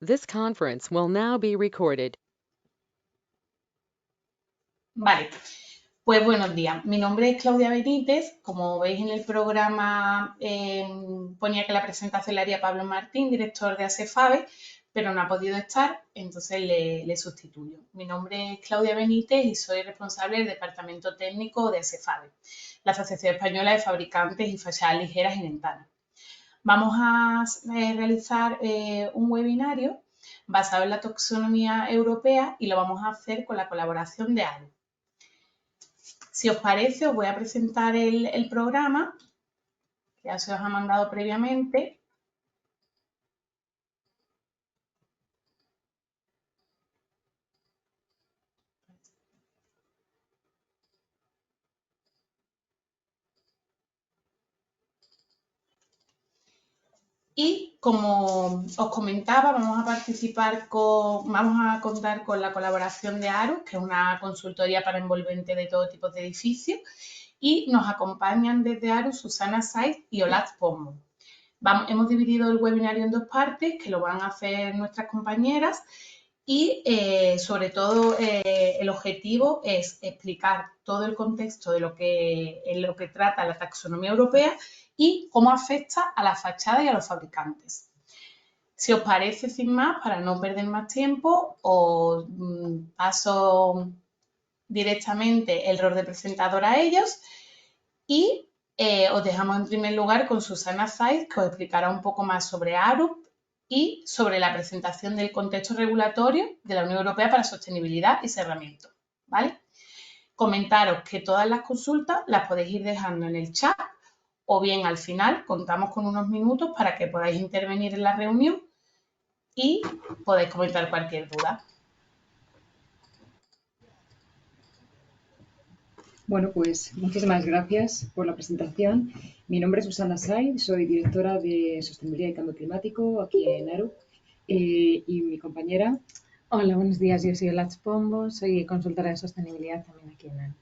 This conference will now be recorded. Vale, pues buenos días. Mi nombre es Claudia Benítez. Como veis en el programa, ponía que la presentación la haría Pablo Martín, director de ASEFABE, pero no ha podido estar, entonces le sustituyo. Mi nombre es Claudia Benítez y soy responsable del departamento técnico de ASEFABE, la Asociación Española de Fabricantes y Fachadas Ligeras y Ventanas. Vamos a realizar un webinario basado en la taxonomía europea y lo vamos a hacer con la colaboración de ARU. Si os parece, os voy a presentar el programa, que ya se os ha mandado previamente. Y como os comentaba, vamos a contar con la colaboración de ARUS, que es una consultoría para envolvente de todo tipo de edificios, y nos acompañan desde ARUS Susana Saiz y Olatz Pombo. Hemos dividido el webinario en dos partes, que lo van a hacer nuestras compañeras, y sobre todo el objetivo es explicar todo el contexto de lo que trata la taxonomía europea y cómo afecta a la fachada y a los fabricantes. Si os parece, sin más, para no perder más tiempo, os paso directamente el rol de presentador a ellos y os dejamos en primer lugar con Susana Saiz, que os explicará un poco más sobre ARUP y sobre la presentación del contexto regulatorio de la Unión Europea para sostenibilidad y cerramiento, ¿vale? Comentaros que todas las consultas las podéis ir dejando en el chat o bien al final contamos con unos minutos para que podáis intervenir en la reunión y podéis comentar cualquier duda. Bueno, pues muchísimas gracias por la presentación. Mi nombre es Susana Saiz, soy directora de Sostenibilidad y Cambio Climático aquí en ARUP y mi compañera. Hola, buenos días. Yo soy Olatz Pombo, soy consultora de sostenibilidad también aquí en ARUP.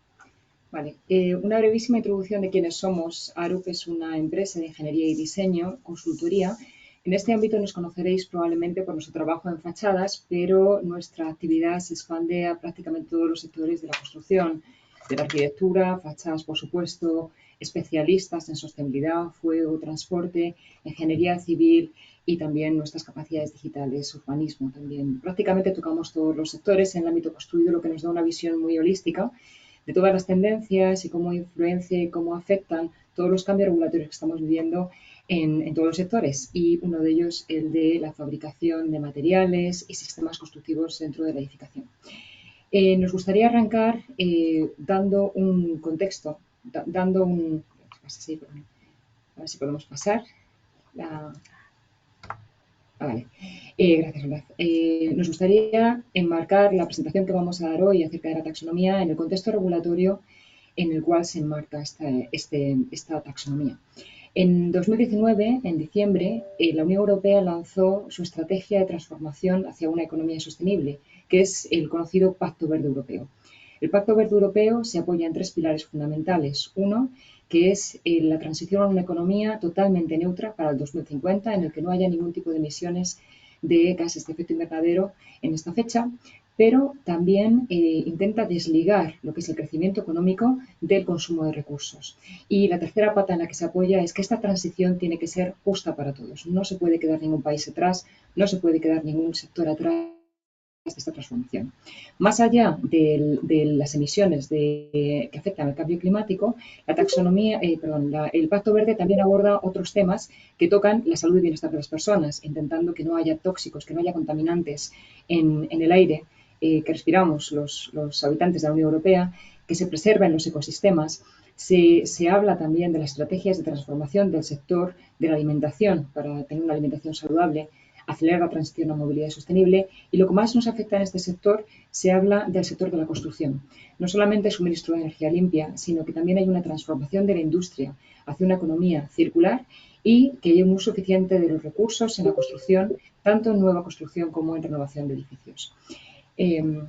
Vale, una brevísima introducción de quiénes somos. ARUP es una empresa de ingeniería y diseño, consultoría. En este ámbito nos conoceréis probablemente por nuestro trabajo en fachadas, pero nuestra actividad se expande a prácticamente todos los sectores de la construcción, de la arquitectura, fachadas, por supuesto, especialistas en sostenibilidad, fuego, transporte, ingeniería civil y también nuestras capacidades digitales, urbanismo también. Prácticamente tocamos todos los sectores en el ámbito construido, lo que nos da una visión muy holística de todas las tendencias y cómo influencia y cómo afectan todos los cambios regulatorios que estamos viviendo en todos los sectores, y uno de ellos el de la fabricación de materiales y sistemas constructivos dentro de la edificación. Nos gustaría arrancar dando un contexto, dando un... A ver si podemos pasar. Vale. Gracias, Olaf. Nos gustaría enmarcar la presentación que vamos a dar hoy acerca de la taxonomía en el contexto regulatorio en el cual se enmarca esta taxonomía. En 2019, en diciembre, la Unión Europea lanzó su estrategia de transformación hacia una economía sostenible, que es el conocido Pacto Verde Europeo. El Pacto Verde Europeo se apoya en tres pilares fundamentales. Uno, que es la transición a una economía totalmente neutra para el 2050, en el que no haya ningún tipo de emisiones de gases de efecto invernadero en esta fecha, pero también intenta desligar lo que es el crecimiento económico del consumo de recursos. Y la tercera pata en la que se apoya es que esta transición tiene que ser justa para todos. No se puede quedar ningún país atrás, no se puede quedar ningún sector atrás de esta transformación. Más allá de las emisiones que afectan al cambio climático, la taxonomía, el Pacto Verde también aborda otros temas que tocan la salud y bienestar de las personas, intentando que no haya tóxicos, que no haya contaminantes en el aire que respiramos los habitantes de la Unión Europea, que se preserven los ecosistemas. Se habla también de las estrategias de transformación del sector de la alimentación para tener una alimentación saludable, acelerar la transición a movilidad sostenible, y lo que más nos afecta en este sector, se habla del sector de la construcción. No solamente el suministro de energía limpia, sino que también hay una transformación de la industria hacia una economía circular y que haya un uso eficiente de los recursos en la construcción, tanto en nueva construcción como en renovación de edificios. El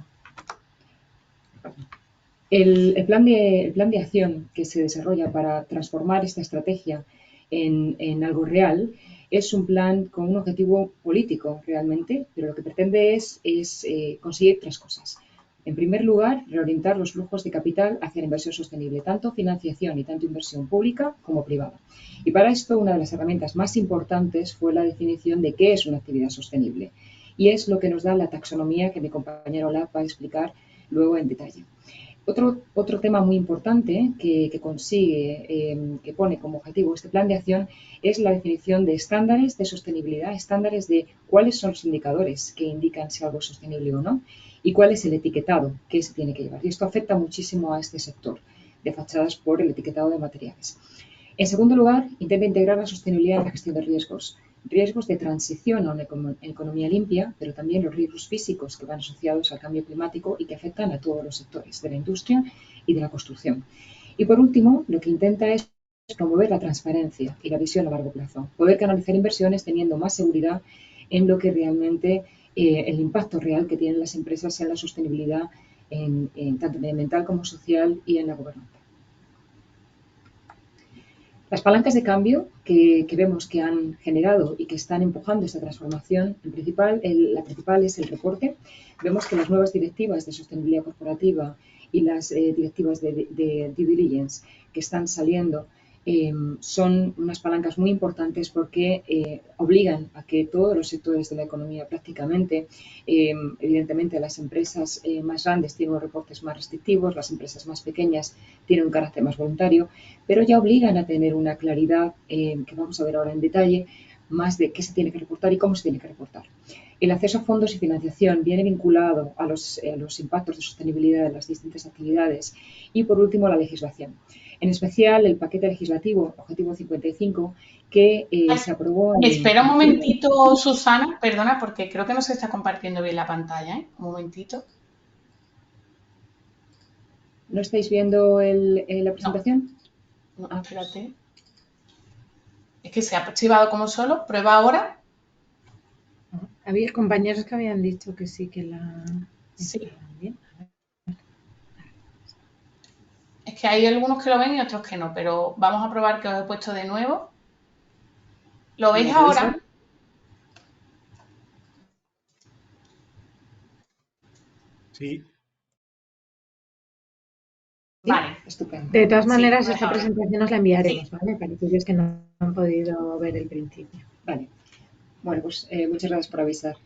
plan de acción que se desarrolla para transformar esta estrategia en algo real es un plan con un objetivo político realmente, pero lo que pretende es conseguir tres cosas. En primer lugar, reorientar los flujos de capital hacia la inversión sostenible, tanto financiación y tanto inversión pública como privada. Y para esto, una de las herramientas más importantes fue la definición de qué es una actividad sostenible. Y es lo que nos da la taxonomía que mi compañero Olaf va a explicar luego en detalle. Otro tema muy importante que pone como objetivo este plan de acción es la definición de estándares de sostenibilidad, estándares de cuáles son los indicadores que indican si algo es sostenible o no y cuál es el etiquetado que se tiene que llevar. Y esto afecta muchísimo a este sector de fachadas por el etiquetado de materiales. En segundo lugar, intenta integrar la sostenibilidad en la gestión de riesgos de transición a una economía limpia, pero también los riesgos físicos que van asociados al cambio climático y que afectan a todos los sectores de la industria y de la construcción. Y por último, lo que intenta es promover la transparencia y la visión a largo plazo, poder canalizar inversiones teniendo más seguridad en lo que realmente el impacto real que tienen las empresas en la sostenibilidad, tanto medioambiental como social y en la gobernanza. Las palancas de cambio que vemos que han generado y que están empujando esta transformación, la principal es el reporte. Vemos que las nuevas directivas de sostenibilidad corporativa y las directivas de due diligence que están saliendo son unas palancas muy importantes porque obligan a que todos los sectores de la economía prácticamente, evidentemente las empresas más grandes tienen unos reportes más restrictivos, las empresas más pequeñas tienen un carácter más voluntario, pero ya obligan a tener una claridad que vamos a ver ahora en detalle, más de qué se tiene que reportar y cómo se tiene que reportar. El acceso a fondos y financiación viene vinculado a los impactos de sostenibilidad de las distintas actividades y, por último, la legislación. En especial, el paquete legislativo Objetivo 55 que se aprobó... Espera un momentito, Susana, perdona, porque creo que no se está compartiendo bien la pantalla, ¿eh? Un momentito. ¿No estáis viendo la presentación? No, espérate. Es que se ha archivado como solo. Prueba ahora. Había compañeros que habían dicho que sí, que la... Sí. Bien. Es que hay algunos que lo ven y otros que no, pero vamos a probar que os he puesto de nuevo. ¿Lo veis ahora? Sí. Vale. Estupendo. De todas maneras, Sí, esta presentación os la enviaremos, sí. ¿vale? Para aquellos que no han podido ver el principio. Vale. Bueno, pues muchas gracias por avisar.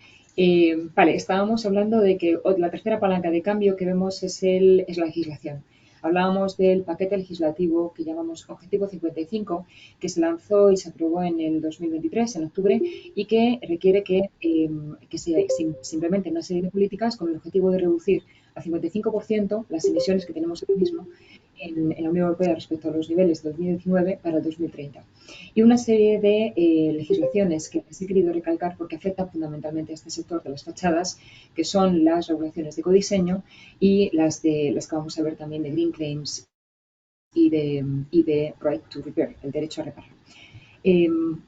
Vale, estábamos hablando de que la tercera palanca de cambio que vemos es la legislación. Hablábamos del paquete legislativo que llamamos Objetivo 55, que se lanzó y se aprobó en el 2023, en octubre, y que requiere que se implementen una serie de políticas con el objetivo de reducir al 55% las emisiones que tenemos ahora mismo en la Unión Europea respecto a los niveles de 2019 para el 2030. Y una serie de legislaciones que les he querido recalcar porque afectan fundamentalmente a este sector de las fachadas, que son las regulaciones de ecodiseño y las que vamos a ver también de Green Claims y de Right to Repair, el derecho a reparar.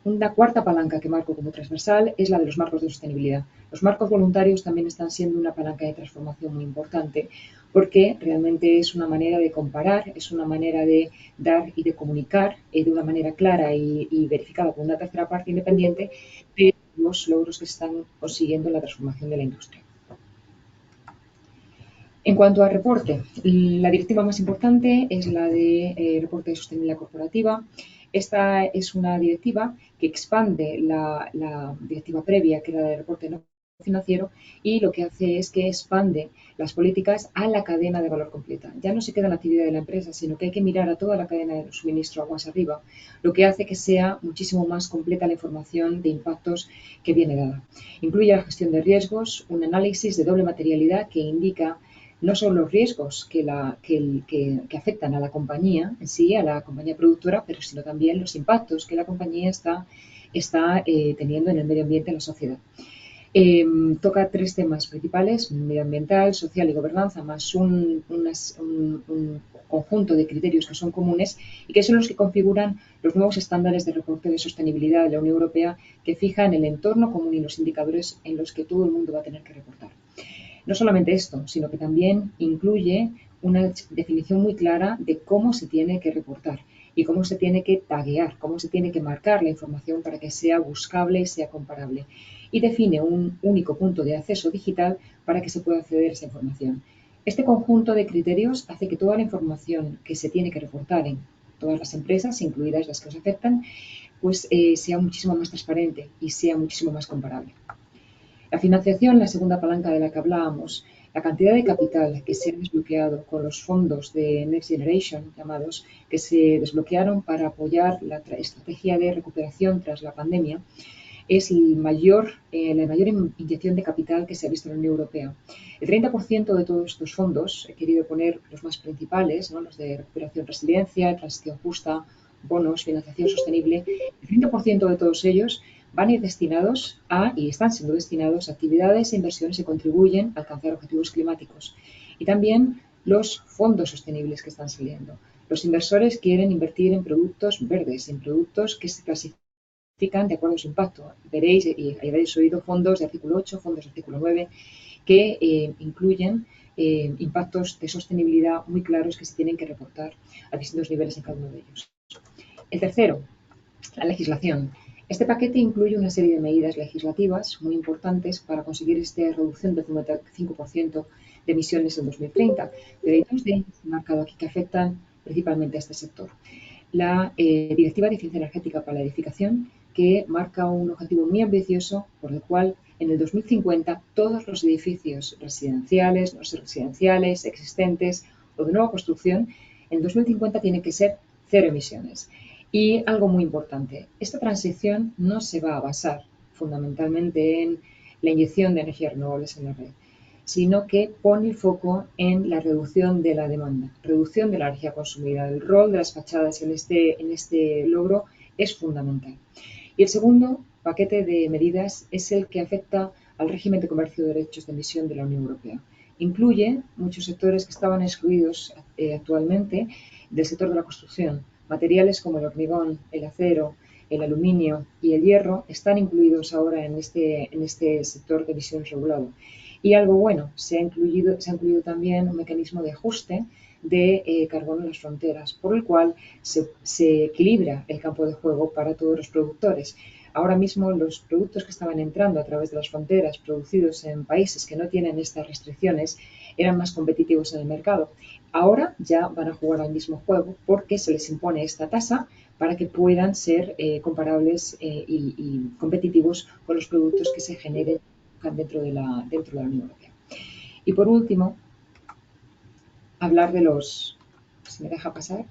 Una cuarta palanca que marco como transversal es la de los marcos de sostenibilidad. Los marcos voluntarios también están siendo una palanca de transformación muy importante porque realmente es una manera de comparar, es una manera de dar y de comunicar de una manera clara y verificada por una tercera parte independiente de los logros que están consiguiendo en la transformación de la industria. En cuanto a reporte, la directiva más importante es la de reporte de sostenibilidad corporativa. Esta es una directiva que expande la directiva previa, que era la de reporte no financiero, y lo que hace es que expande las políticas a la cadena de valor completa. Ya no se queda en la actividad de la empresa, sino que hay que mirar a toda la cadena de suministro aguas arriba, lo que hace que sea muchísimo más completa la información de impactos que viene dada. Incluye la gestión de riesgos, un análisis de doble materialidad que indica no solo los riesgos que afectan a la compañía en sí, a la compañía productora, pero sino también los impactos que la compañía está teniendo en el medio ambiente y en la sociedad. Toca tres temas principales: medioambiental, social y gobernanza, más un conjunto de criterios que son comunes y que son los que configuran los nuevos estándares de reporte de sostenibilidad de la Unión Europea que fijan el entorno común y los indicadores en los que todo el mundo va a tener que reportar. No solamente esto, sino que también incluye una definición muy clara de cómo se tiene que reportar y cómo se tiene que taguear, cómo se tiene que marcar la información para que sea buscable y sea comparable. Y define un único punto de acceso digital para que se pueda acceder a esa información. Este conjunto de criterios hace que toda la información que se tiene que reportar en todas las empresas, incluidas las que os afectan, pues sea muchísimo más transparente y sea muchísimo más comparable. La financiación, la segunda palanca de la que hablábamos, la cantidad de capital que se ha desbloqueado con los fondos de Next Generation, llamados, que se desbloquearon para apoyar la estrategia de recuperación tras la pandemia, es la mayor inyección de capital que se ha visto en la Unión Europea. El 30% de todos estos fondos, he querido poner los más principales, ¿no? Los de recuperación resiliencia, transición justa, bonos, financiación sostenible, el 30% de todos ellos van a ir destinados y están siendo destinados a actividades e inversiones que contribuyen a alcanzar objetivos climáticos. Y también los fondos sostenibles que están saliendo. Los inversores quieren invertir en productos verdes, en productos que se clasifican de acuerdo a su impacto. Veréis y habréis oído fondos de artículo 8, fondos de artículo 9, que incluyen impactos de sostenibilidad muy claros que se tienen que reportar a distintos niveles en cada uno de ellos. El tercero, la legislación. Este paquete incluye una serie de medidas legislativas muy importantes para conseguir esta reducción del 55% de emisiones en 2030, pero hay dos de ellas marcado aquí que afectan principalmente a este sector. La Directiva de Eficiencia Energética para la Edificación, que marca un objetivo muy ambicioso por el cual en el 2050 todos los edificios residenciales, no residenciales, existentes o de nueva construcción, en 2050 tienen que ser cero emisiones. Y algo muy importante, esta transición no se va a basar fundamentalmente en la inyección de energías renovables en la red, sino que pone el foco en la reducción de la demanda, reducción de la energía consumida. El rol de las fachadas en este logro es fundamental. Y el segundo paquete de medidas es el que afecta al régimen de comercio de derechos de emisión de la Unión Europea. Incluye muchos sectores que estaban excluidos actualmente del sector de la construcción. Materiales como el hormigón, el acero, el aluminio y el hierro están incluidos ahora en este sector de emisiones regulado. Y algo bueno, se ha incluido también un mecanismo de ajuste de carbono en las fronteras, por el cual se equilibra el campo de juego para todos los productores. Ahora mismo los productos que estaban entrando a través de las fronteras, producidos en países que no tienen estas restricciones, eran más competitivos en el mercado. Ahora ya van a jugar al mismo juego porque se les impone esta tasa para que puedan ser comparables y competitivos con los productos que se generen dentro de la Unión Europea. Y por último, hablar de los... Si me deja pasar.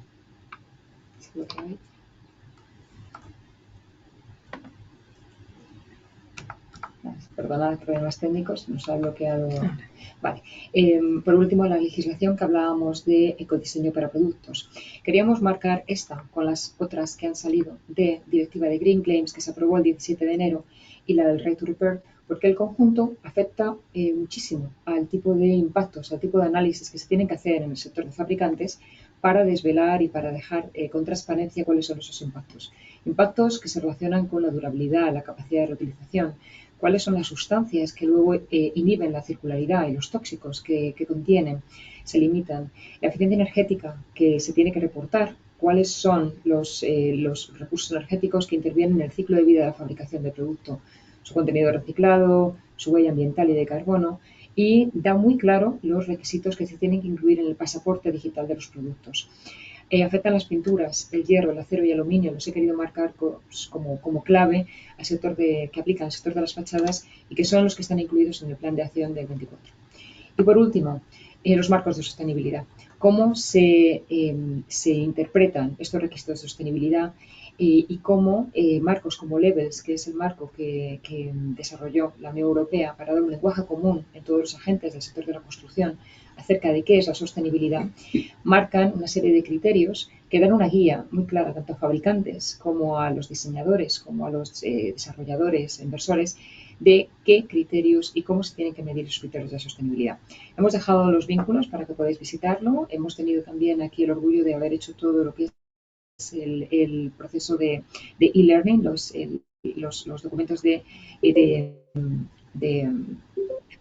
Perdonad, problemas técnicos, nos ha bloqueado. Vale. Por último, la legislación que hablábamos de ecodiseño para productos. Queríamos marcar esta con las otras que han salido de Directiva de Green Claims, que se aprobó el 17 de enero, y la del Right to Repair, porque el conjunto afecta muchísimo al tipo de impactos, al tipo de análisis que se tienen que hacer en el sector de fabricantes para desvelar y para dejar con transparencia cuáles son esos impactos. Impactos que se relacionan con la durabilidad, la capacidad de reutilización, cuáles son las sustancias que luego inhiben la circularidad y los tóxicos que contienen, se limitan. La eficiencia energética que se tiene que reportar, cuáles son los recursos energéticos que intervienen en el ciclo de vida de la fabricación del producto, su contenido reciclado, su huella ambiental y de carbono, y da muy claro los requisitos que se tienen que incluir en el pasaporte digital de los productos. Afectan las pinturas, el hierro, el acero y el aluminio, los he querido marcar como clave al sector que aplican al sector de las fachadas y que son los que están incluidos en el plan de acción del 24. Y por último, los marcos de sostenibilidad. Cómo se interpretan estos requisitos de sostenibilidad y cómo marcos como Levels, que es el marco que desarrolló la Unión Europea para dar un lenguaje común en todos los agentes del sector de la construcción acerca de qué es la sostenibilidad, marcan una serie de criterios que dan una guía muy clara tanto a fabricantes como a los diseñadores, como a los desarrolladores, inversores, de qué criterios y cómo se tienen que medir esos criterios de sostenibilidad. Hemos dejado los vínculos para que podáis visitarlo. Hemos tenido también aquí el orgullo de haber hecho todo lo que es el proceso de e-learning, los documentos de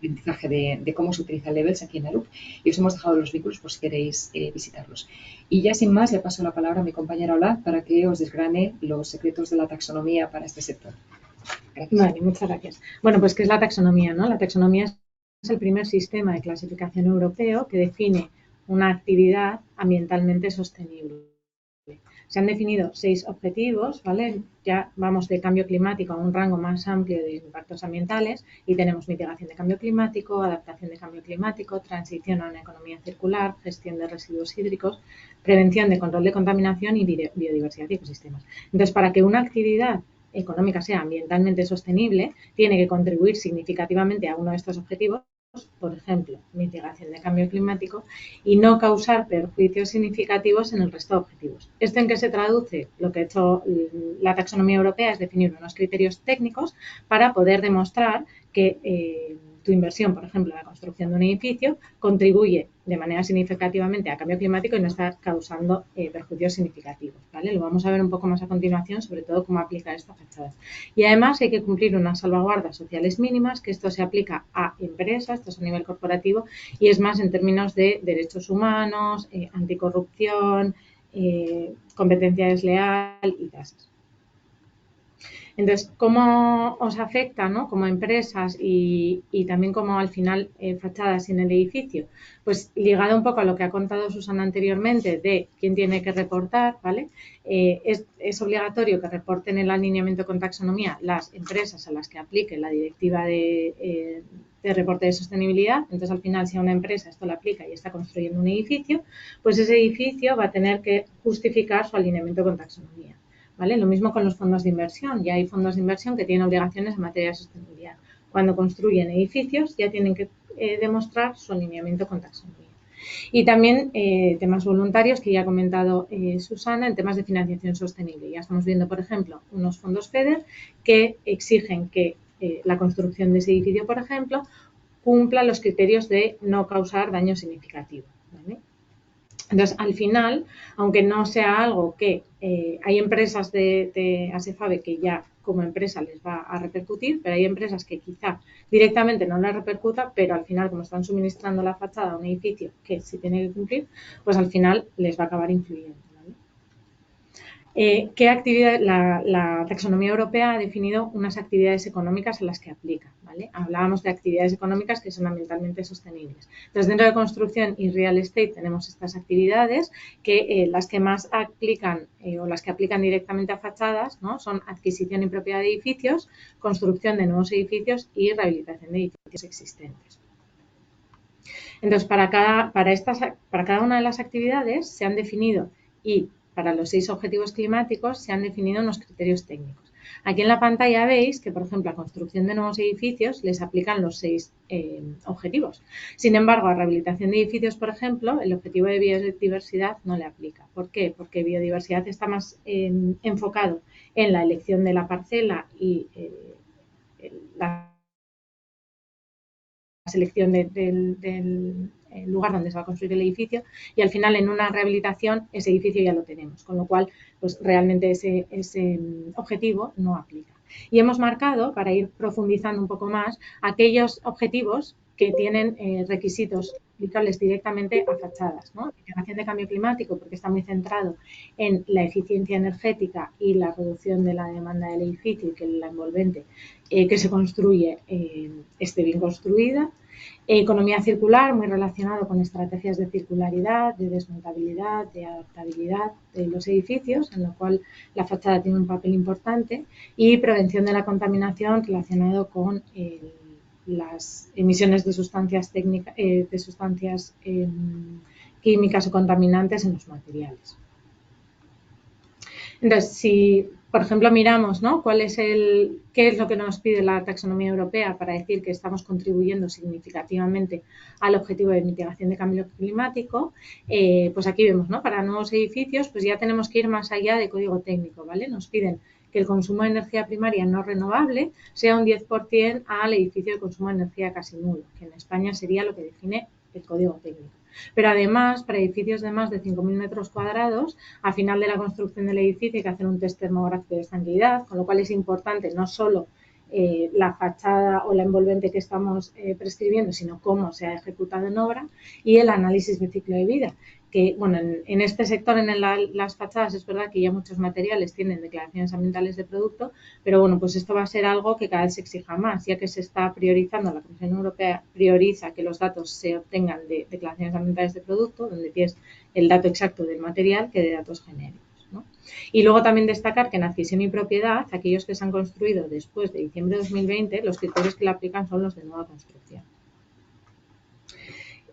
aprendizaje de cómo se utilizan Levels aquí en Arup y os hemos dejado los vínculos por si queréis visitarlos. Y ya sin más le paso la palabra a mi compañera Olaz para que os desgrane los secretos de la taxonomía para este sector. Gracias. Vale, muchas gracias. Bueno, pues ¿qué es la taxonomía, no? La taxonomía es el primer sistema de clasificación europeo que define una actividad ambientalmente sostenible. Se han definido 6 objetivos, ¿vale? Ya vamos de cambio climático a un rango más amplio de impactos ambientales y tenemos mitigación de cambio climático, adaptación de cambio climático, transición a una economía circular, gestión de residuos hídricos, prevención de control de contaminación y biodiversidad y ecosistemas. Entonces, para que una actividad económica sea ambientalmente sostenible, tiene que contribuir significativamente a uno de estos objetivos, por ejemplo, mitigación de cambio climático, y no causar perjuicios significativos en el resto de objetivos. ¿Esto en qué se traduce? Lo que ha hecho la taxonomía europea es definir unos criterios técnicos para poder demostrar que tu inversión, por ejemplo, en la construcción de un edificio, contribuye de manera significativamente a cambio climático y no está causando perjuicios significativos, ¿vale? Lo vamos a ver un poco más a continuación, sobre todo cómo aplicar esta fachada. Y además hay que cumplir unas salvaguardas sociales mínimas, que esto se aplica a empresas, esto es a nivel corporativo, y es más en términos de derechos humanos, anticorrupción, competencia desleal y tasas. Entonces, ¿cómo os afecta, ¿no? Como empresas y también como al final fachadas en el edificio? Pues ligado un poco a lo que ha contado Susana anteriormente de quién tiene que reportar, ¿vale? Es obligatorio que reporten el alineamiento con taxonomía las empresas a las que aplique la directiva de reporte de sostenibilidad. Entonces, al final, si a una empresa esto le aplica y está construyendo un edificio, pues ese edificio va a tener que justificar su alineamiento con taxonomía. ¿Vale? Lo mismo con los fondos de inversión. Ya hay fondos de inversión que tienen obligaciones en materia de sostenibilidad. Cuando construyen edificios ya tienen que demostrar su alineamiento con taxonomía. Y también temas voluntarios que ya ha comentado Susana en temas de financiación sostenible. Ya estamos viendo, por ejemplo, unos fondos FEDER que exigen que la construcción de ese edificio, por ejemplo, cumpla los criterios de no causar daño significativo. ¿Vale? Entonces, al final, aunque no sea algo que hay empresas de ASEFABE que ya como empresa les va a repercutir, pero hay empresas que quizá directamente no les repercuta, pero al final, como están suministrando la fachada a un edificio que sí tiene que cumplir, pues al final les va a acabar influyendo. ¿Qué actividad? La taxonomía europea ha definido unas actividades económicas a las que aplica, ¿vale? Hablábamos de actividades económicas que son ambientalmente sostenibles. Entonces, dentro de construcción y real estate tenemos estas actividades que las que más aplican o las que aplican directamente a fachadas, ¿no? Son adquisición y propiedad de edificios, construcción de nuevos edificios y rehabilitación de edificios existentes. Entonces, para cada una de las actividades se han definido y para los 6 objetivos climáticos se han definido unos criterios técnicos. Aquí en la pantalla veis que, por ejemplo, a construcción de nuevos edificios les aplican los 6 objetivos. Sin embargo, a rehabilitación de edificios, por ejemplo, el objetivo de biodiversidad no le aplica. ¿Por qué? Porque biodiversidad está más enfocado en la elección de la parcela y la selección del lugar donde se va a construir el edificio y al final en una rehabilitación ese edificio ya lo tenemos, con lo cual pues realmente ese objetivo no aplica. Y hemos marcado, para ir profundizando un poco más, aquellos objetivos que tienen requisitos aplicables directamente a fachadas, ¿no? Mitigación de cambio climático, porque está muy centrado en la eficiencia energética y la reducción de la demanda del edificio y que la envolvente que se construye esté bien construida. Economía circular, muy relacionado con estrategias de circularidad, de desmontabilidad, de adaptabilidad de los edificios, en lo cual la fachada tiene un papel importante. Y prevención de la contaminación relacionado con las emisiones de sustancias químicas o contaminantes en los materiales. Entonces, si, por ejemplo, miramos, ¿no? qué es lo que nos pide la taxonomía europea para decir que estamos contribuyendo significativamente al objetivo de mitigación de cambio climático, pues aquí vemos, ¿no? Para nuevos edificios, pues ya tenemos que ir más allá de código técnico, ¿vale? Nos piden que el consumo de energía primaria no renovable sea un 10% al edificio de consumo de energía casi nulo, que en España sería lo que define el código técnico. Pero además, para edificios de más de 5.000 metros cuadrados, al final de la construcción del edificio hay que hacer un test termográfico de estanqueidad, con lo cual es importante no solo la fachada o la envolvente que estamos prescribiendo, sino cómo se ha ejecutado en obra, y el análisis de ciclo de vida. Que, bueno, en este sector, en las fachadas, es verdad que ya muchos materiales tienen declaraciones ambientales de producto, pero bueno, pues esto va a ser algo que cada vez se exija más, ya que se está priorizando, la Comisión Europea prioriza que los datos se obtengan de declaraciones ambientales de producto, donde tienes el dato exacto del material, que de datos genéricos, ¿no? Y luego también destacar que en adquisición y propiedad, aquellos que se han construido después de diciembre de 2020, los criterios que le aplican son los de nueva construcción.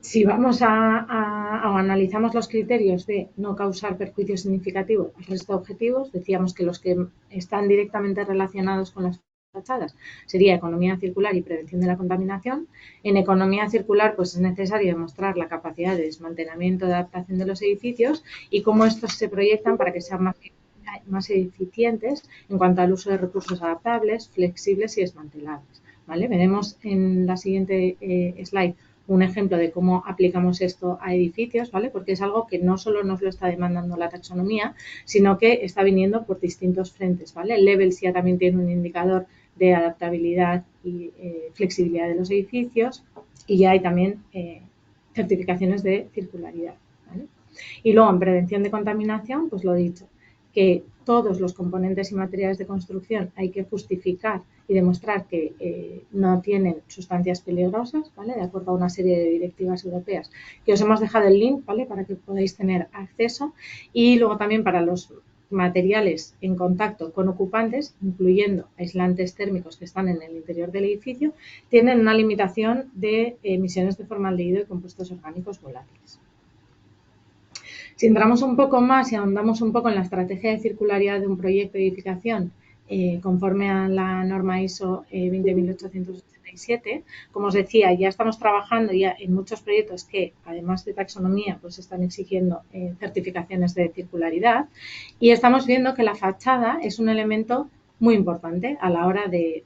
Si vamos o analizamos los criterios de no causar perjuicio significativo al resto de objetivos, decíamos que los que están directamente relacionados con las fachadas sería economía circular y prevención de la contaminación. En economía circular, pues es necesario demostrar la capacidad de desmantelamiento y adaptación de los edificios y cómo estos se proyectan para que sean más eficientes en cuanto al uso de recursos adaptables, flexibles y desmantelables, ¿vale? Veremos en la siguiente slide un ejemplo de cómo aplicamos esto a edificios, ¿vale? Porque es algo que no solo nos lo está demandando la taxonomía, sino que está viniendo por distintos frentes, ¿vale? El Levels ya también tiene un indicador de adaptabilidad y flexibilidad de los edificios, y ya hay también certificaciones de circularidad, ¿vale? Y luego, en prevención de contaminación, pues lo he dicho, que todos los componentes y materiales de construcción hay que justificar y demostrar que no tienen sustancias peligrosas, ¿vale? De acuerdo a una serie de directivas europeas que os hemos dejado el link, ¿vale? Para que podáis tener acceso. Y luego también para los materiales en contacto con ocupantes, incluyendo aislantes térmicos que están en el interior del edificio, tienen una limitación de emisiones de formaldehído y compuestos orgánicos volátiles. Si entramos un poco más y ahondamos un poco en la estrategia de circularidad de un proyecto de edificación conforme a la norma ISO 20887, como os decía, ya estamos trabajando ya en muchos proyectos que, además de taxonomía, pues están exigiendo certificaciones de circularidad, y estamos viendo que la fachada es un elemento muy importante a la hora de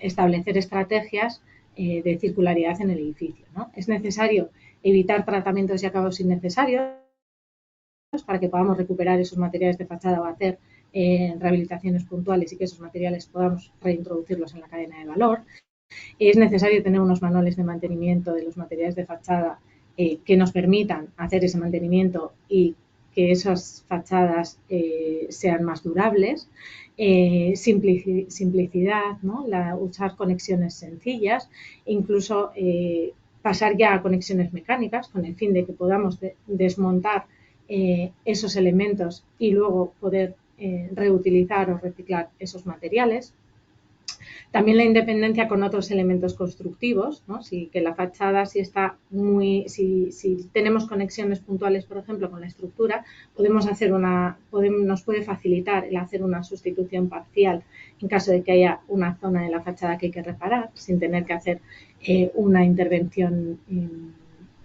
establecer estrategias de circularidad en el edificio, ¿no? Es necesario evitar tratamientos y acabados innecesarios para que podamos recuperar esos materiales de fachada o hacer rehabilitaciones puntuales y que esos materiales podamos reintroducirlos en la cadena de valor. Es necesario tener unos manuales de mantenimiento de los materiales de fachada que nos permitan hacer ese mantenimiento y que esas fachadas sean más durables. Simplicidad, ¿no? Usar conexiones sencillas, incluso pasar ya a conexiones mecánicas con el fin de que podamos desmontar esos elementos y luego poder reutilizar o reciclar esos materiales. También la independencia con otros elementos constructivos, ¿no? Si que la fachada si tenemos conexiones puntuales, por ejemplo, con la estructura, nos puede facilitar el hacer una sustitución parcial en caso de que haya una zona de la fachada que hay que reparar, sin tener que hacer una intervención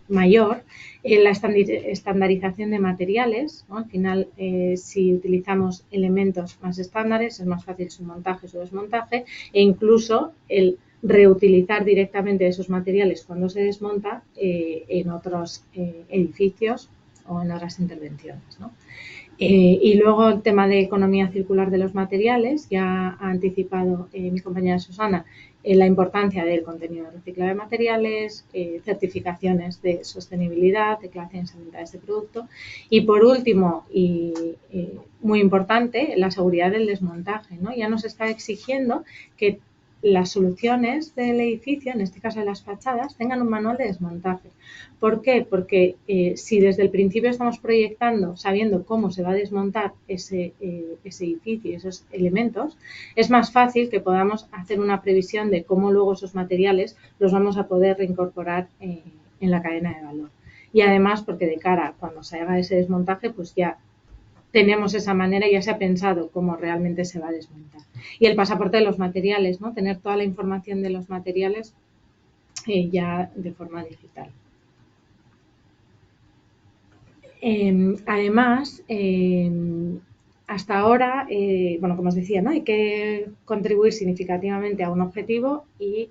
mayor. La estandarización de materiales, ¿no? Al final, si utilizamos elementos más estándares, es más fácil su montaje, su desmontaje, e incluso el reutilizar directamente esos materiales cuando se desmonta en otros edificios o en otras intervenciones, ¿no? Y luego el tema de economía circular de los materiales, ya ha anticipado mi compañera Susana la importancia del contenido de reciclado de materiales, certificaciones de sostenibilidad, declaraciones ambientales de producto y por último, y muy importante, la seguridad del desmontaje, ¿no? Ya nos está exigiendo que las soluciones del edificio, en este caso de las fachadas, tengan un manual de desmontaje. ¿Por qué? Porque si desde el principio estamos proyectando sabiendo cómo se va a desmontar ese edificio y esos elementos, es más fácil que podamos hacer una previsión de cómo luego esos materiales los vamos a poder reincorporar en la cadena de valor. Y además, porque de cara a cuando se haga ese desmontaje, pues ya tenemos esa manera, ya se ha pensado cómo realmente se va a desmontar. Y el pasaporte de los materiales, ¿no? Tener toda la información de los materiales ya de forma digital. Además, hasta ahora, bueno, como os decía, ¿no? Hay que contribuir significativamente a un objetivo y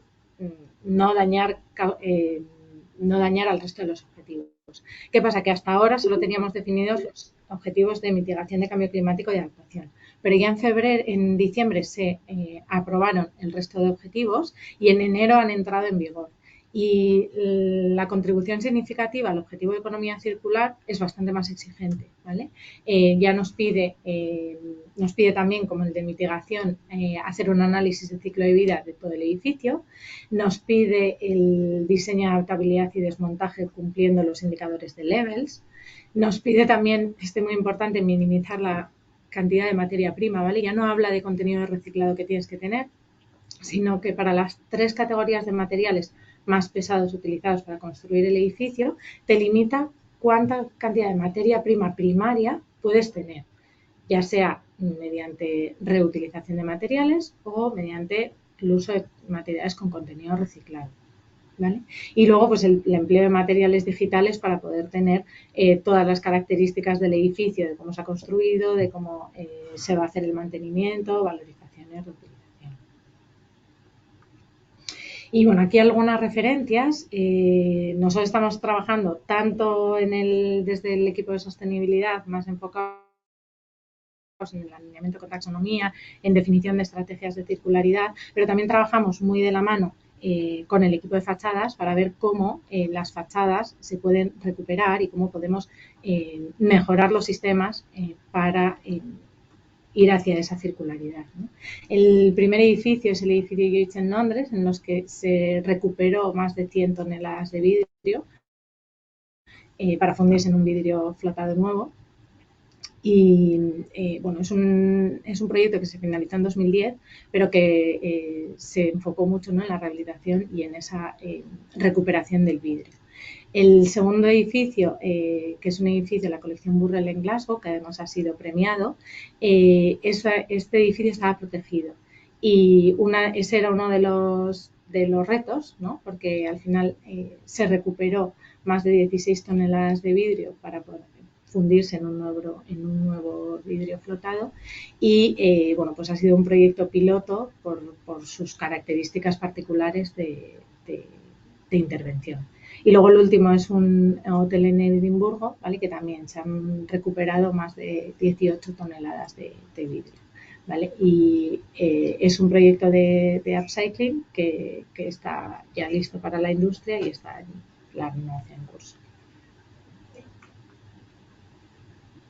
no dañar al resto de los objetivos. ¿Qué pasa? Que hasta ahora solo teníamos definidos los objetivos de mitigación de cambio climático y adaptación. pero ya en diciembre se aprobaron el resto de objetivos y en enero han entrado en vigor. Y la contribución significativa al objetivo de economía circular es bastante más exigente, ¿vale? Ya nos pide también, como el de mitigación, hacer un análisis de ciclo de vida de todo el edificio. Nos pide el diseño de adaptabilidad y desmontaje cumpliendo los indicadores de levels. Nos pide también, muy importante, minimizar la cantidad de materia prima, ¿vale? Ya no habla de contenido reciclado que tienes que tener, sino que para las 3 categorías de materiales más pesados utilizados para construir el edificio, te limita cuánta cantidad de materia prima primaria puedes tener, ya sea mediante reutilización de materiales o mediante el uso de materiales con contenido reciclado, ¿vale? Y luego, pues el empleo de materiales digitales para poder tener todas las características del edificio, de cómo se ha construido, de cómo se va a hacer el mantenimiento, valorizaciones, reutilización. Y bueno, aquí algunas referencias. Nosotros estamos trabajando tanto desde el equipo de sostenibilidad, más enfocados en el alineamiento con taxonomía, en definición de estrategias de circularidad, pero también trabajamos muy de la mano con el equipo de fachadas para ver cómo las fachadas se pueden recuperar y cómo podemos mejorar los sistemas para ir hacia esa circularidad, ¿no? El primer edificio es el edificio Yates en Londres, en los que se recuperó más de 100 toneladas de vidrio para fundirse en un vidrio flotado nuevo. Y bueno, es un proyecto que se finalizó en 2010, pero que se enfocó mucho, ¿no?, en la rehabilitación y en esa recuperación del vidrio. El segundo edificio, que es un edificio de la colección Burrell en Glasgow, que además ha sido premiado, este edificio estaba protegido. Y ese era uno de los retos, ¿no?, porque al final se recuperó más de 16 toneladas de vidrio para poder fundirse en un nuevo vidrio flotado y bueno, pues ha sido un proyecto piloto por sus características particulares de intervención. Y luego el último es un hotel en Edimburgo, ¿vale?, que también se han recuperado más de 18 toneladas de vidrio, ¿vale? Y es un proyecto de upcycling que está ya listo para la industria y está en la renovación en curso.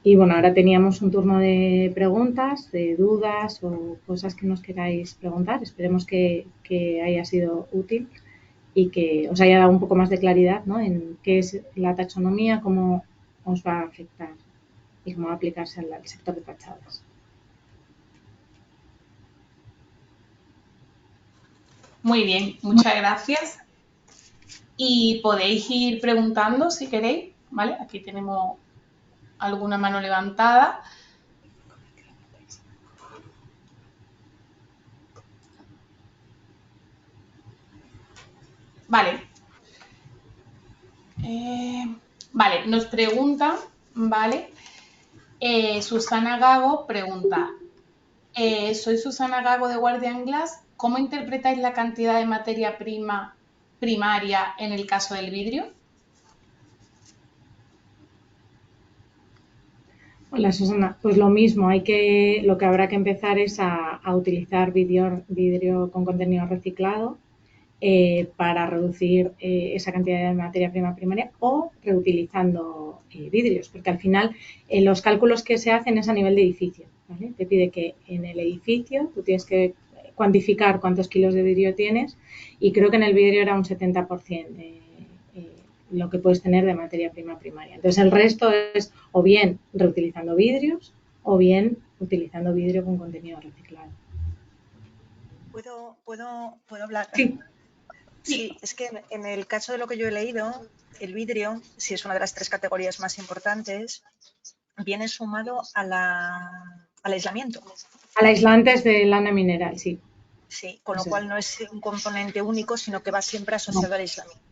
Y bueno, ahora teníamos un turno de preguntas, de dudas o cosas que nos queráis preguntar. Esperemos que haya sido útil y que os haya dado un poco más de claridad, ¿no?, en qué es la taxonomía, cómo os va a afectar y cómo va a aplicarse al sector de fachadas. Muy bien, muchas gracias. Y podéis ir preguntando si queréis, ¿vale? Aquí tenemos alguna mano levantada. Vale. Vale, nos pregunta, ¿vale? Susana Gago pregunta, soy Susana Gago de Guardian Glass, ¿cómo interpretáis la cantidad de materia prima primaria en el caso del vidrio? Hola Susana, pues lo mismo, lo que habrá que empezar es a utilizar vidrio con contenido reciclado para reducir esa cantidad de materia prima primaria o reutilizando vidrios, porque al final los cálculos que se hacen es a nivel de edificio, ¿vale? Te pide que en el edificio tú tienes que cuantificar cuántos kilos de vidrio tienes y creo que en el vidrio era un 70% de lo que puedes tener de materia prima primaria. Entonces el resto es o bien reutilizando vidrios o bien utilizando vidrio con contenido reciclado. ¿Puedo hablar? Sí. Sí, es que en el caso de lo que yo he leído, el vidrio, si es una de las 3 categorías más importantes, viene sumado al aislamiento. Al aislante es de lana mineral, sí. Sí, con lo cual no es un componente único, sino que va siempre asociado al aislamiento.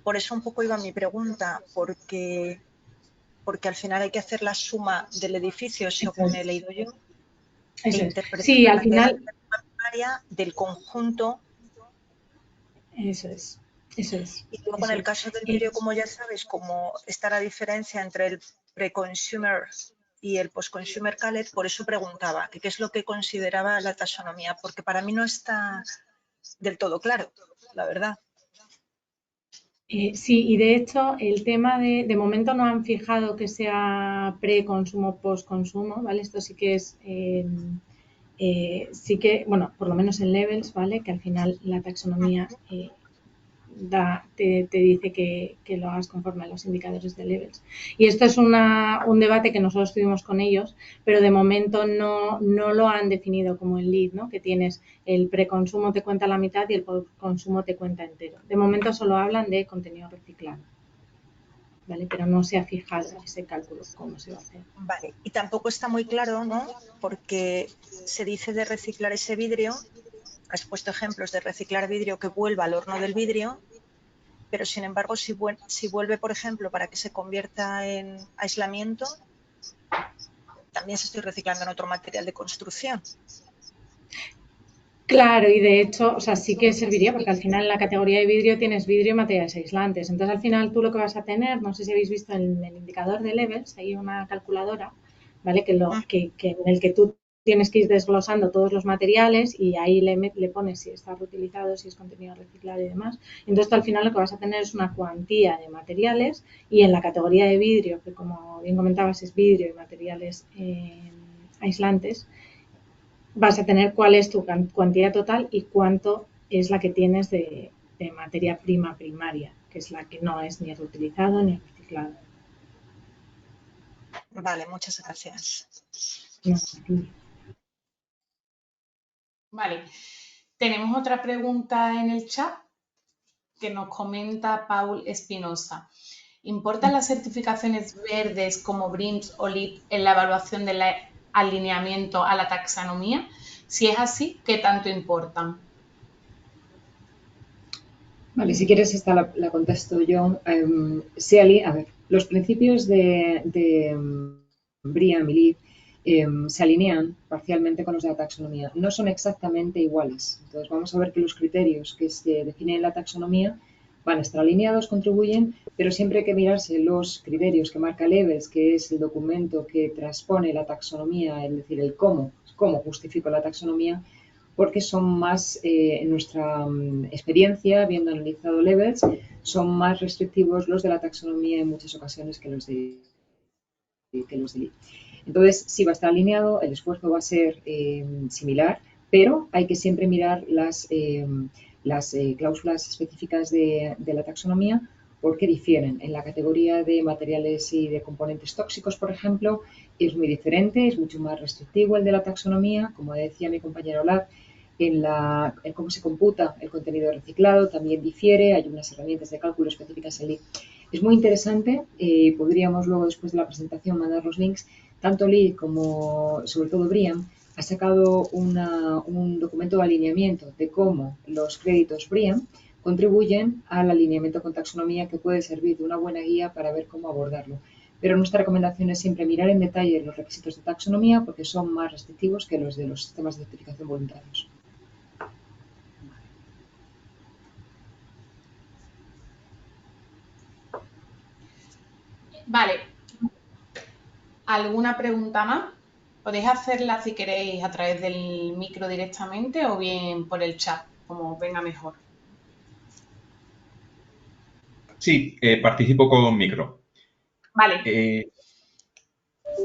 Por eso un poco iba mi pregunta, porque al final hay que hacer la suma del edificio, según he leído yo, e interpretar sí, la al final primaria del conjunto. Eso es. Y luego en el caso del vidrio, como ya sabes, como está la diferencia entre el pre-consumer y el Post-Consumer Color, por eso preguntaba que qué es lo que consideraba la taxonomía, porque para mí no está del todo claro, la verdad. Sí, y de hecho el tema de momento no han fijado que sea pre-consumo, post-consumo, ¿vale? Esto sí que es, sí que, bueno, por lo menos en Levels, ¿vale? Que al final la taxonomía te dice que lo hagas conforme a los indicadores de Levels. Y esto es un debate que nosotros tuvimos con ellos, pero de momento no lo han definido como el lead, ¿no? Que tienes el preconsumo te cuenta la mitad y el postconsumo te cuenta entero. De momento solo hablan de contenido reciclado, ¿vale? Pero no se ha fijado ese cálculo, cómo se va a hacer. Vale, y tampoco está muy claro, ¿no? Porque se dice de reciclar ese vidrio, has puesto ejemplos de reciclar vidrio que vuelva al horno del vidrio, pero sin embargo, si vuelve, por ejemplo, para que se convierta en aislamiento, también se estoy reciclando en otro material de construcción. Claro, y de hecho, o sea, sí que serviría porque al final en la categoría de vidrio tienes vidrio y materiales aislantes. Entonces, al final tú lo que vas a tener, no sé si habéis visto en el indicador de Levels, hay una calculadora, ¿vale? Que en el que tú tienes que ir desglosando todos los materiales y ahí le pones si está reutilizado, si es contenido reciclado y demás. Entonces, tú al final lo que vas a tener es una cuantía de materiales y en la categoría de vidrio, que como bien comentabas es vidrio y materiales aislantes, vas a tener cuál es tu cuantía total y cuánto es la que tienes de materia prima primaria, que es la que no es ni reutilizado ni reciclado. Vale, muchas gracias. No. Vale, tenemos otra pregunta en el chat que nos comenta Paul Espinosa. ¿Importan las certificaciones verdes como BRIMS o LEED en la evaluación del alineamiento a la taxonomía? Si es así, ¿qué tanto importan? Vale, si quieres esta la contesto yo. A ver, los principios de BRIAM y LEED se alinean parcialmente con los de la taxonomía. No son exactamente iguales. Entonces vamos a ver que los criterios que se definen en la taxonomía van a estar alineados, contribuyen, pero siempre hay que mirarse los criterios que marca Levels, que es el documento que transpone la taxonomía, es decir, el cómo justifico la taxonomía, porque son más, en nuestra experiencia, habiendo analizado Levels, son más restrictivos los de la taxonomía en muchas ocasiones que los de LEED. Entonces, sí va a estar alineado, el esfuerzo va a ser similar, pero hay que siempre mirar las cláusulas específicas de la taxonomía porque difieren. En la categoría de materiales y de componentes tóxicos, por ejemplo, es muy diferente, es mucho más restrictivo el de la taxonomía, como decía mi compañero Olaf. En cómo se computa el contenido reciclado también difiere, hay unas herramientas de cálculo específicas en LEED. Es muy interesante, podríamos luego después de la presentación mandar los links, tanto LEED como sobre todo BRIAM ha sacado un documento de alineamiento de cómo los créditos BRIAM contribuyen al alineamiento con taxonomía que puede servir de una buena guía para ver cómo abordarlo. Pero nuestra recomendación es siempre mirar en detalle los requisitos de taxonomía porque son más restrictivos que los de los sistemas de certificación voluntarios. Vale. ¿Alguna pregunta más? Podéis hacerla si queréis a través del micro directamente o bien por el chat, como os venga mejor. Sí, participo con micro. Vale.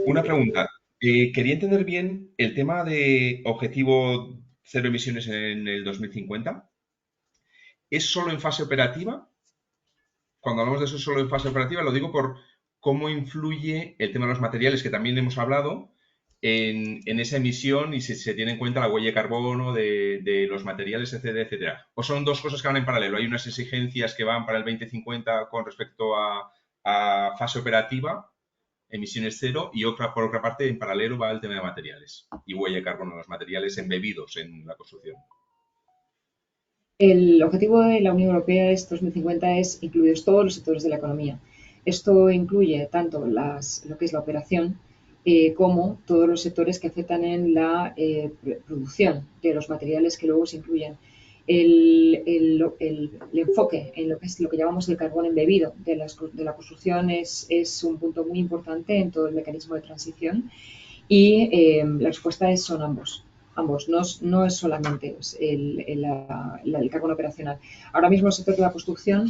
Una pregunta. Quería entender bien el tema de objetivo cero emisiones en el 2050. ¿Es solo en fase operativa? Cuando hablamos de eso solo en fase operativa, lo digo por cómo influye el tema de los materiales, que también hemos hablado, en esa emisión y si se tiene en cuenta la huella de carbono de los materiales, etcétera, etcétera. ¿O son dos cosas que van en paralelo? Hay unas exigencias que van para el 2050 con respecto a fase operativa, emisiones cero, y por otra parte, en paralelo va el tema de materiales y huella de carbono de los materiales embebidos en la construcción. El objetivo de la Unión Europea 2050 es incluir todos los sectores de la economía. Esto incluye tanto lo que es la operación como todos los sectores que afectan en la producción de los materiales que luego se incluyen. El enfoque en lo que es lo que llamamos el carbón embebido de la construcción es un punto muy importante en todo el mecanismo de transición y la respuesta son ambos. Ambos, no es solamente el carbón operacional. Ahora mismo el sector de la construcción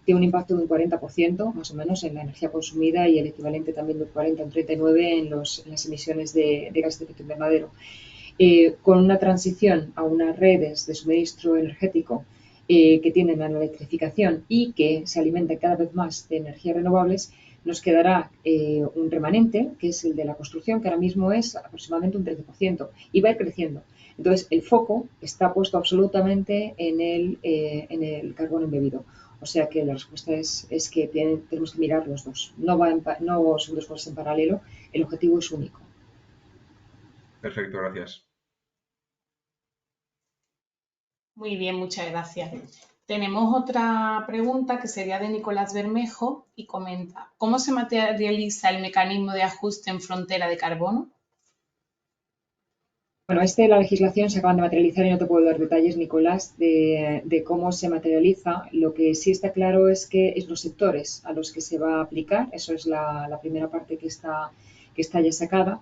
tiene un impacto de un 40% más o menos en la energía consumida y el equivalente también de un 40 o un 39 en las emisiones de gases de efecto invernadero. Con una transición a unas redes de suministro energético que tienden a la electrificación y que se alimentan cada vez más de energías renovables, nos quedará un remanente, que es el de la construcción, que ahora mismo es aproximadamente un 13%, y va a ir creciendo. Entonces, el foco está puesto absolutamente en el carbón embebido. O sea que la respuesta es que tenemos que mirar los dos. No son dos cosas en paralelo, el objetivo es único. Perfecto, gracias. Muy bien, muchas gracias. Tenemos otra pregunta que sería de Nicolás Bermejo y comenta: ¿cómo se materializa el mecanismo de ajuste en frontera de carbono? Bueno, la legislación se acaban de materializar y no te puedo dar detalles, Nicolás, de cómo se materializa. Lo que sí está claro es que es los sectores a los que se va a aplicar. Eso es la primera parte que está ya sacada.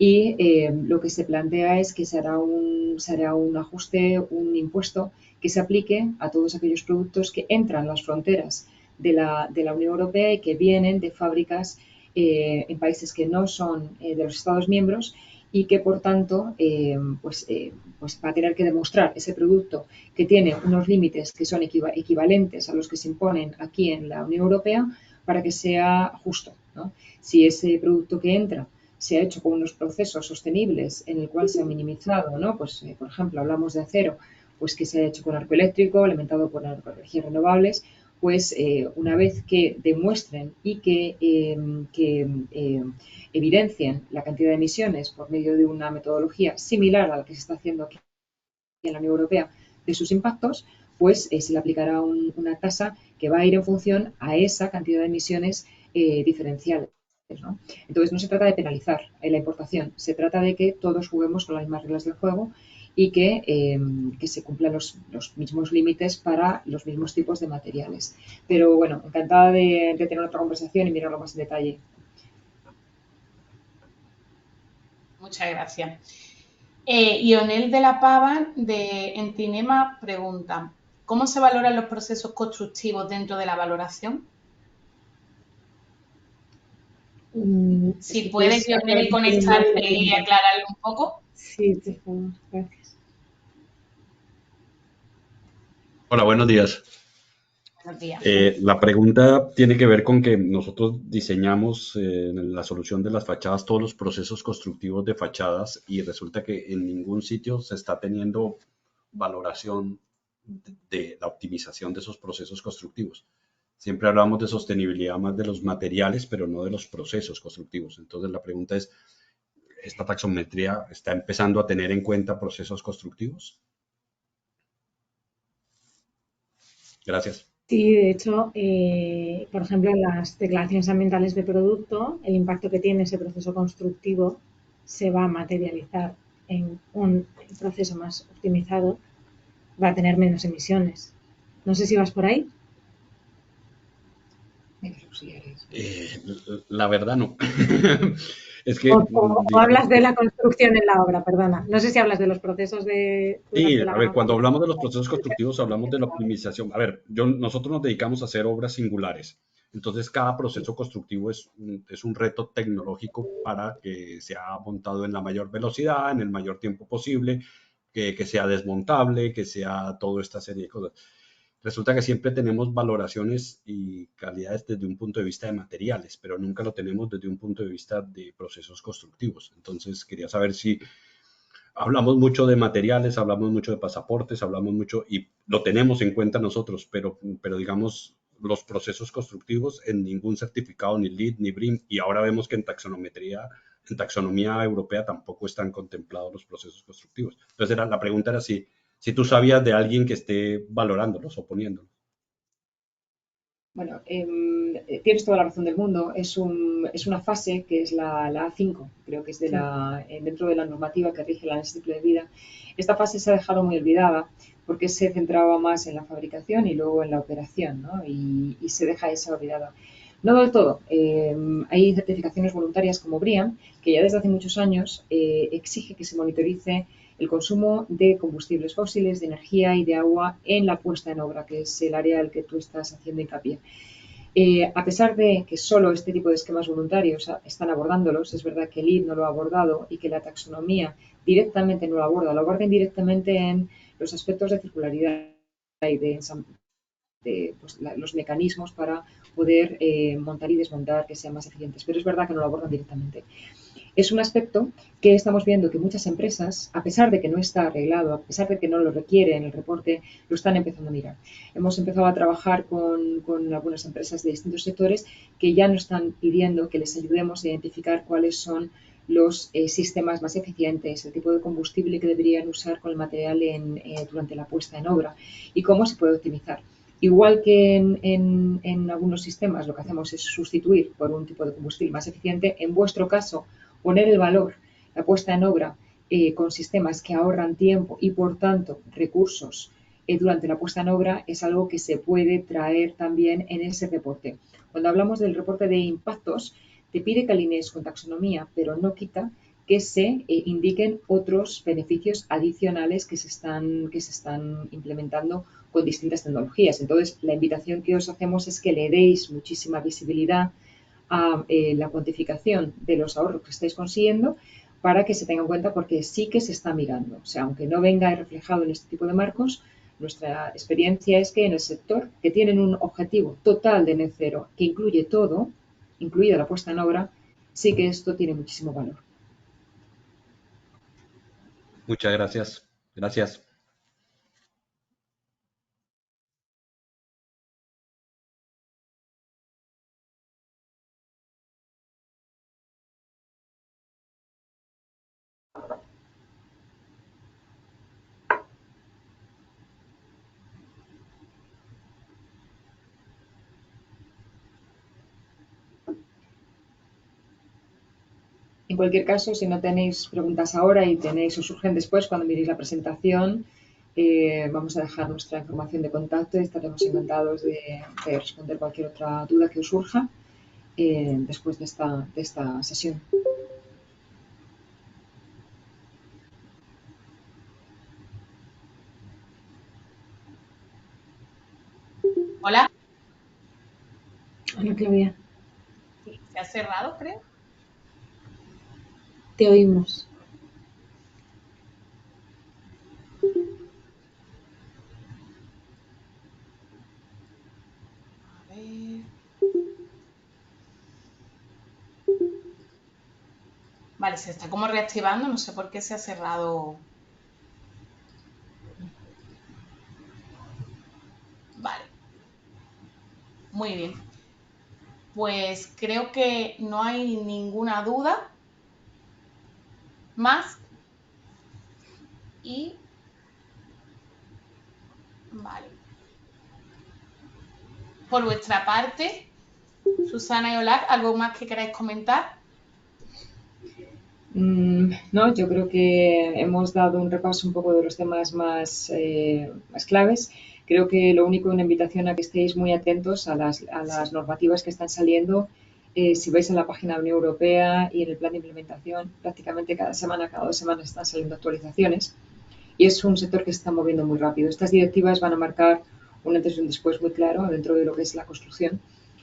Y lo que se plantea es que se hará un ajuste, un impuesto que se aplique a todos aquellos productos que entran en las fronteras de la Unión Europea y que vienen de fábricas en países que no son de los Estados miembros y que por tanto pues va a tener que demostrar ese producto que tiene unos límites que son equivalentes a los que se imponen aquí en la Unión Europea para que sea justo, ¿no? Si ese producto que entra se ha hecho con unos procesos sostenibles en el cual se ha minimizado, ¿no? Pues, por ejemplo, hablamos de acero, pues que se ha hecho con arco eléctrico, alimentado por energías renovables, pues una vez que demuestren y que evidencien la cantidad de emisiones por medio de una metodología similar a la que se está haciendo aquí en la Unión Europea de sus impactos, pues se le aplicará una tasa que va a ir en función a esa cantidad de emisiones diferenciales, ¿no? Entonces, no se trata de penalizar la importación, se trata de que todos juguemos con las mismas reglas del juego y que se cumplan los mismos límites para los mismos tipos de materiales. Pero bueno, encantada de tener otra conversación y mirarlo más en detalle. Muchas gracias. Ionel de la Pava de Entinema pregunta: ¿cómo se valoran los procesos constructivos dentro de la valoración? Si puedes, Ionel, conectarte y aclararlo un poco. Sí, por favor, gracias. Hola, buenos días. Buenos días. La pregunta tiene que ver con que nosotros diseñamos en la solución de las fachadas todos los procesos constructivos de fachadas y resulta que en ningún sitio se está teniendo valoración de la optimización de esos procesos constructivos. Siempre hablamos de sostenibilidad más de los materiales, pero no de los procesos constructivos. Entonces la pregunta es, ¿esta taxometría está empezando a tener en cuenta procesos constructivos? Gracias. Sí, de hecho, por ejemplo, en las declaraciones ambientales de producto, el impacto que tiene ese proceso constructivo se va a materializar en un proceso más optimizado, va a tener menos emisiones. No sé si vas por ahí. La verdad no. Es que, O hablas de la construcción en la obra, perdona. No sé si hablas de los procesos de... sí, a ver, cuando hablamos de los procesos constructivos hablamos de la optimización. A ver, nosotros nos dedicamos a hacer obras singulares. Entonces, cada proceso constructivo es un reto tecnológico para que sea montado en la mayor velocidad, en el mayor tiempo posible, que sea desmontable, que sea toda esta serie de cosas. Resulta que siempre tenemos valoraciones y calidades desde un punto de vista de materiales, pero nunca lo tenemos desde un punto de vista de procesos constructivos. Entonces, quería saber si hablamos mucho de materiales, hablamos mucho de pasaportes, hablamos mucho y lo tenemos en cuenta nosotros, pero digamos, los procesos constructivos en ningún certificado, ni LEED, ni BREEAM, y ahora vemos que en taxonomía europea tampoco están contemplados los procesos constructivos. Entonces, la pregunta era si tú sabías de alguien que esté valorándolos o poniéndolos. Bueno, tienes toda la razón del mundo. Es una fase que es la A5, creo que es dentro de la normativa que rige el análisis de ciclo de vida. Esta fase se ha dejado muy olvidada porque se centraba más en la fabricación y luego en la operación, ¿no? Y se deja esa olvidada. No del todo. Hay certificaciones voluntarias como BREEAM, que ya desde hace muchos años exige que se monitorice el consumo de combustibles fósiles, de energía y de agua en la puesta en obra, que es el área al que tú estás haciendo hincapié. A pesar de que solo este tipo de esquemas voluntarios están abordándolos, es verdad que el ID no lo ha abordado y que la taxonomía directamente no lo aborda, lo aborda indirectamente en los aspectos de circularidad y de los mecanismos para poder montar y desmontar que sean más eficientes, pero es verdad que no lo abordan directamente. Es un aspecto que estamos viendo que muchas empresas, a pesar de que no está arreglado, a pesar de que no lo requiere en el reporte, lo están empezando a mirar. Hemos empezado a trabajar con algunas empresas de distintos sectores que ya nos están pidiendo que les ayudemos a identificar cuáles son los sistemas más eficientes, el tipo de combustible que deberían usar con el material durante la puesta en obra y cómo se puede optimizar. Igual que en algunos sistemas lo que hacemos es sustituir por un tipo de combustible más eficiente, en vuestro caso poner el valor, la puesta en obra con sistemas que ahorran tiempo y por tanto recursos durante la puesta en obra es algo que se puede traer también en ese reporte. Cuando hablamos del reporte de impactos, te pide que alinees con taxonomía, pero no quita que se indiquen otros beneficios adicionales que se están implementando con distintas tecnologías. Entonces, la invitación que os hacemos es que le deis muchísima visibilidad a la cuantificación de los ahorros que estáis consiguiendo para que se tenga en cuenta porque sí que se está mirando. O sea, aunque no venga reflejado en este tipo de marcos, nuestra experiencia es que en el sector que tienen un objetivo total de net cero que incluye todo, incluida la puesta en obra, sí que esto tiene muchísimo valor. Muchas gracias. Gracias. En cualquier caso, si no tenéis preguntas ahora y os surgen después cuando miréis la presentación, vamos a dejar nuestra información de contacto y estaremos encantados de responder cualquier otra duda que os surja después de esta sesión. Hola. Hola, Claudia. Sí, se ha cerrado, creo. Te oímos. A ver. Vale, se está como reactivando, no sé por qué se ha cerrado. Vale. Muy bien. Pues creo que no hay ninguna duda más. Y vale. Por vuestra parte, Susana y Olac, ¿algo más que queráis comentar? No, yo creo que hemos dado un repaso un poco de los temas más claves. Creo que lo único, una invitación a que estéis muy atentos a las normativas que están saliendo. Si vais a la página de la Unión Europea y en el plan de implementación, prácticamente cada semana, cada 2 semanas están saliendo actualizaciones y es un sector que se está moviendo muy rápido. Estas directivas van a marcar un antes y un después muy claro dentro de lo que es la construcción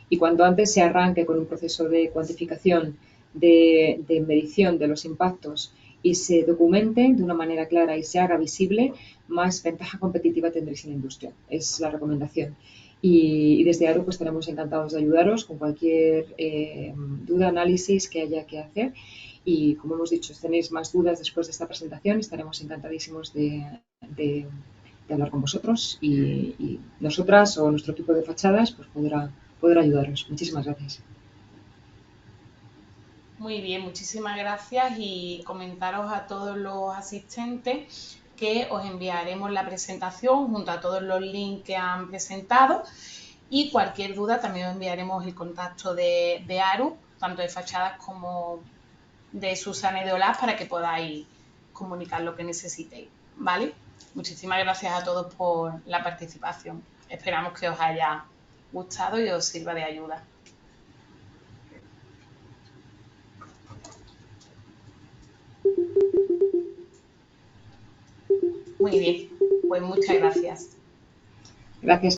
y cuanto antes se arranque con un proceso de cuantificación, de medición de los impactos y se documente de una manera clara y se haga visible, más ventaja competitiva tendréis en la industria. Es la recomendación. Y desde ARU pues estaremos encantados de ayudaros con cualquier duda, análisis que haya que hacer. Y como hemos dicho, si tenéis más dudas después de esta presentación, estaremos encantadísimos de hablar con vosotros y nosotras o nuestro equipo de fachadas pues poder ayudaros. Muchísimas gracias. Muy bien, muchísimas gracias y comentaros a todos los asistentes que os enviaremos la presentación junto a todos los links que han presentado Y cualquier duda también os enviaremos el contacto de Aru, tanto de fachadas como de Susana y de Olaf, para que podáis comunicar lo que necesitéis, ¿vale? Muchísimas gracias a todos por la participación. Esperamos que os haya gustado y os sirva de ayuda. Muy bien, pues muchas gracias. Gracias.